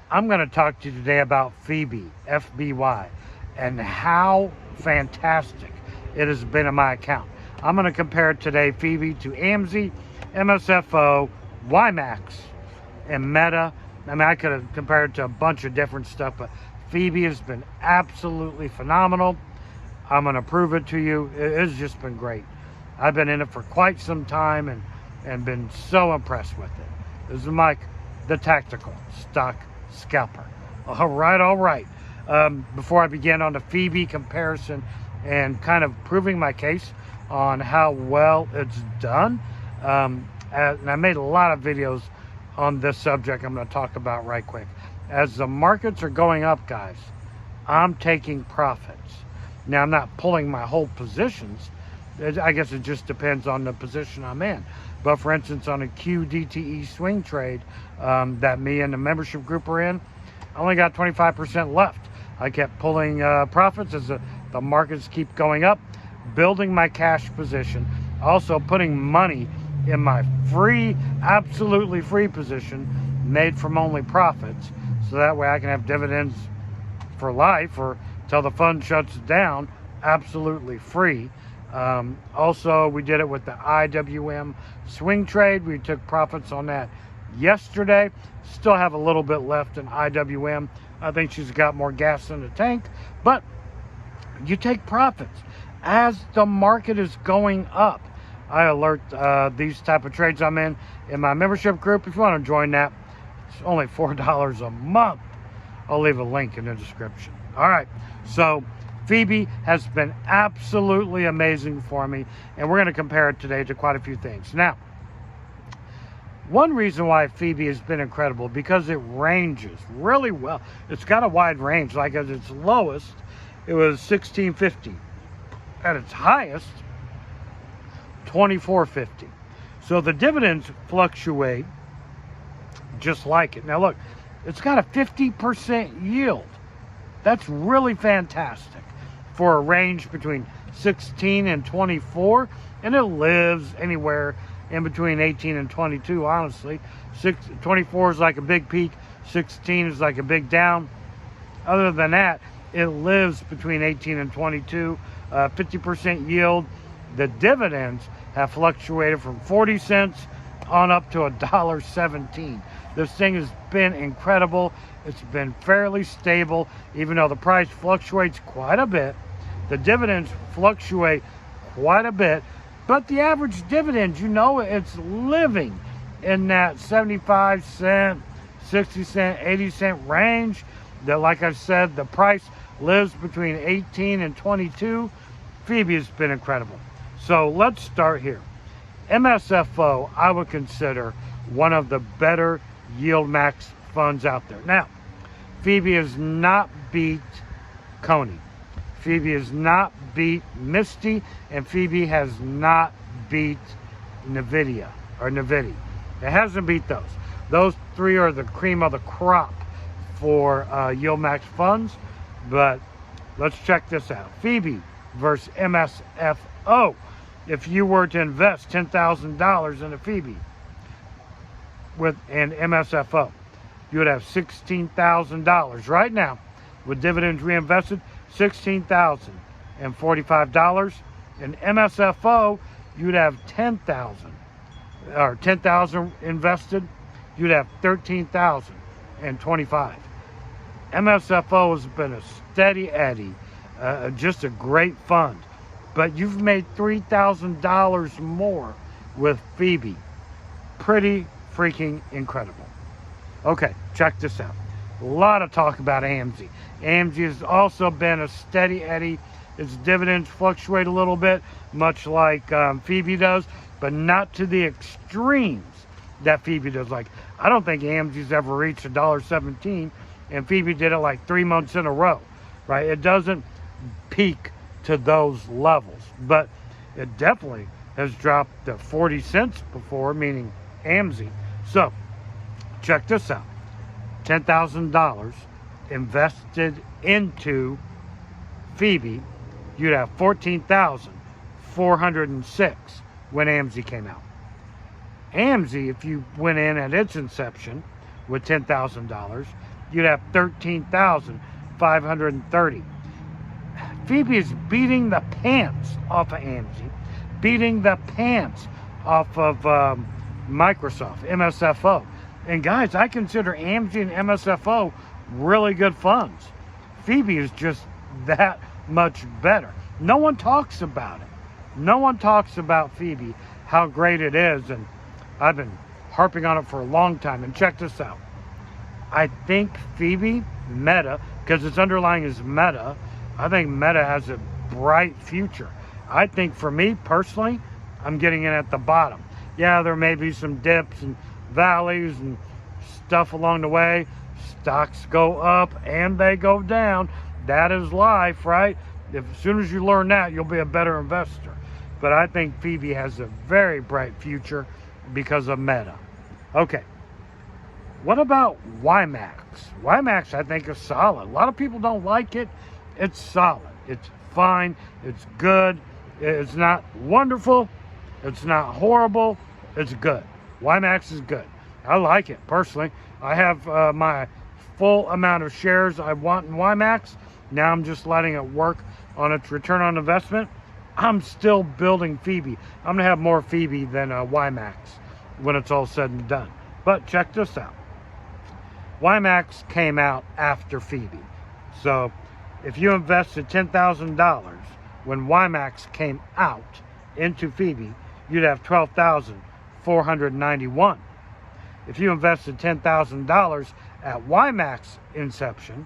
I'm going to talk to you today about FBY, and how fantastic it has been in my account. I'm going to compare today FBY to AMZY, MSFO, YMAX, and Meta. I mean, I could have compared it to a bunch of different stuff, but FBY has been absolutely phenomenal. I'm going to prove it to you. It's just been great. I've been in it for quite some time and been so impressed with it. This is Mike, the Tactical Stock Scalper. All right. Before I begin on the FBY comparison and kind of proving my case on how well it's done, and I made a lot of videos on this subject I'm going to talk about right quick. As the markets are going up, guys, I'm taking profits. Now, I'm not pulling my whole positions. I guess it just depends on the position I'm in. But for instance, on a QDTE swing trade that me and the membership group are in, I only got 25% left. I kept pulling profits as the markets keep going up, building my cash position, also putting money in my absolutely free position made from only profits, so that way I can have dividends for life or till the fund shuts down, absolutely free. Also, we did it with the IWM swing trade. We took profits on that yesterday. Still have a little bit left in IWM. I think she's got more gas in the tank, but you take profits as the market is going up. I alert these type of trades I'm in my membership group. If you want to join that, it's only $4 a month. I'll leave a link in the description. All right, so FBY has been absolutely amazing for me, and we're going to compare it today to quite a few things. Now, one reason why FBY has been incredible, because it ranges really well. It's got a wide range. Like at its lowest, it was 1650. At its highest, 2450. So the dividends fluctuate just like it. Now look, it's got a 50% yield. That's really fantastic for a range between 16 and 24, and it lives anywhere in between 18 and 22, honestly. 24 is like a big peak, 16 is like a big down. Other than that, it lives between 18 and 22, 50% yield. The dividends have fluctuated from 40 cents on up to $1.17. This thing has been incredible. It's been fairly stable, even though the price fluctuates quite a bit. The dividends fluctuate quite a bit, but the average dividend, it's living in that 75 cent, 60 cent, 80 cent range. That, like I said, the price lives between 18 and 22. FBY has been incredible. So let's start here. MSFO, I would consider one of the better yield max funds out there. Now, FBY has not beat Coney. FBY has not beat Misty, and FBY has not beat Nvidia. It hasn't beat those. Those three are the cream of the crop for yield max funds. But let's check this out. FBY versus MSFO. If you were to invest $10,000 in a FBY with an MSFO, you would have $16,000 right now with dividends reinvested, $16,045. In MSFO, you'd have $10,000 invested, you'd have $13,025. MSFO has been a steady Eddie, just a great fund. But you've made $3,000 more with FBY. Pretty freaking incredible. Okay, check this out. A lot of talk about AMZY. AMZY has also been a steady Eddie. Its dividends fluctuate a little bit, much like FBY does, but not to the extremes that FBY does. Like, I don't think AMZY's ever reached $1.17, and FBY did it like 3 months in a row, right? It doesn't peak to those levels, but it definitely has dropped to 40 cents before, meaning AMZY. So check this out. $10,000 invested into FBY, you'd have 14,406 when AMZY came out. AMZY, if you went in at its inception with $10,000, you'd have 13,530. Phoebe is beating the pants off of AMZY, beating the pants off of Microsoft, MSFO. And guys, I consider AMZY and MSFO really good funds. Phoebe is just that much better. No one talks about it. No one talks about Phoebe, how great it is. And I've been harping on it for a long time. And check this out. I think Phoebe, Meta, because its underlying is Meta, I think Meta has a bright future. I think for me personally, I'm getting in at the bottom. Yeah, there may be some dips and valleys and stuff along the way. Stocks go up and they go down. That is life, right? As soon as you learn that, you'll be a better investor. But I think Phoebe has a very bright future because of Meta. Okay. What about YMAX? YMAX, I think, is solid. A lot of people don't like it. It's solid. It's fine. It's good. It's not wonderful. It's not horrible. It's good. YMAX is good. I like it personally. I have my full amount of shares I want in YMAX. Now I'm just letting it work on its return on investment. I'm still building Phoebe. I'm going to have more Phoebe than YMAX when it's all said and done. But check this out. YMAX came out after Phoebe. So if you invested $10,000 when YMAX came out into Phoebe, you'd have $12,491. If you invested $10,000 at YMAX inception,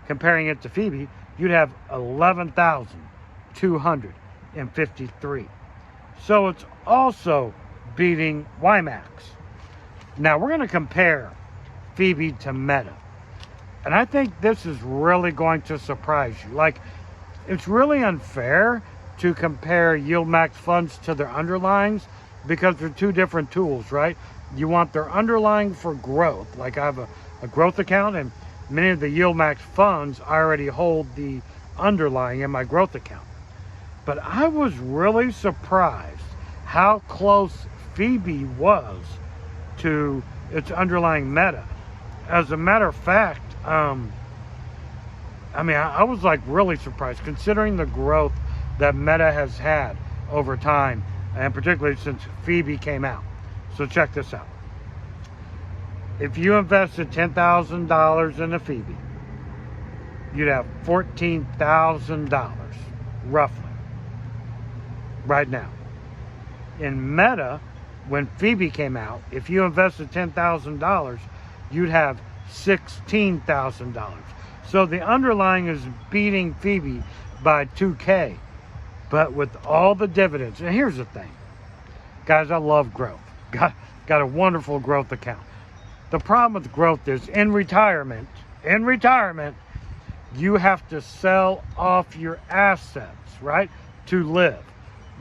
comparing it to Phoebe, you'd have $11,253. So it's also beating YMAX. Now we're going to compare Phoebe to Meta. And I think this is really going to surprise you. Like, it's really unfair to compare YMAX funds to their underlyings because they're two different tools, right? You want their underlying for growth. Like I have a growth account, and many of the YMAX funds I already hold the underlying in my growth account. But I was really surprised how close Phoebe was to its underlying Meta. As a matter of fact, I was like really surprised considering the growth that Meta has had over time, and particularly since Phoebe came out. So check this out. If you invested $10,000 in a Phoebe, you'd have $14,000 roughly right now. In Meta, when Phoebe came out, if you invested $10,000, you'd have $16,000. So the underlying is beating Phoebe by 2K. But with all the dividends, and here's the thing, guys, I love growth. Got a wonderful growth account. The problem with growth is in retirement, you have to sell off your assets, right, to live.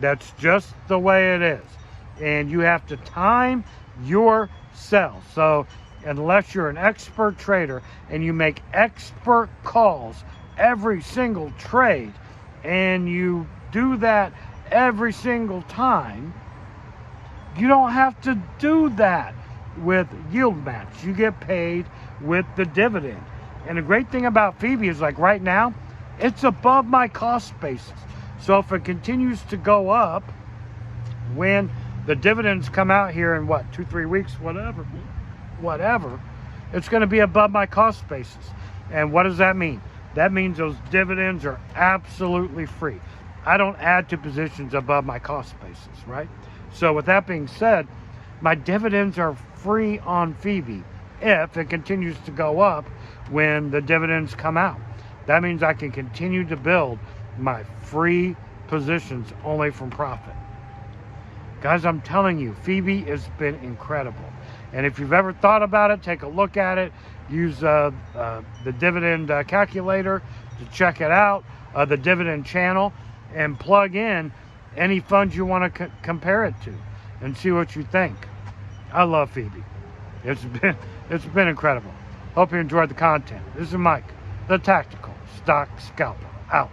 That's just the way it is. And you have to time your sell. So unless you're an expert trader and you make expert calls every single trade, and you do that every single time, you don't have to do that with YMAX. You get paid with the dividend. And the great thing about Phoebe is, like right now, it's above my cost basis. So if it continues to go up, when the dividends come out here in what, 2-3 weeks, whatever, it's going to be above my cost basis. And what does that mean? That means those dividends are absolutely free. I don't add to positions above my cost basis, right? So with that being said, my dividends are free on Phoebe if it continues to go up when the dividends come out. That means I can continue to build my free positions only from profit. Guys, I'm telling you, Phoebe has been incredible. And if you've ever thought about it, take a look at it. Use the dividend calculator to check it out, the dividend channel, and plug in any funds you want to compare it to and see what you think. I love Phoebe. It's been incredible. Hope you enjoyed the content. This is Mike, the Tactical Stock Scalper, out.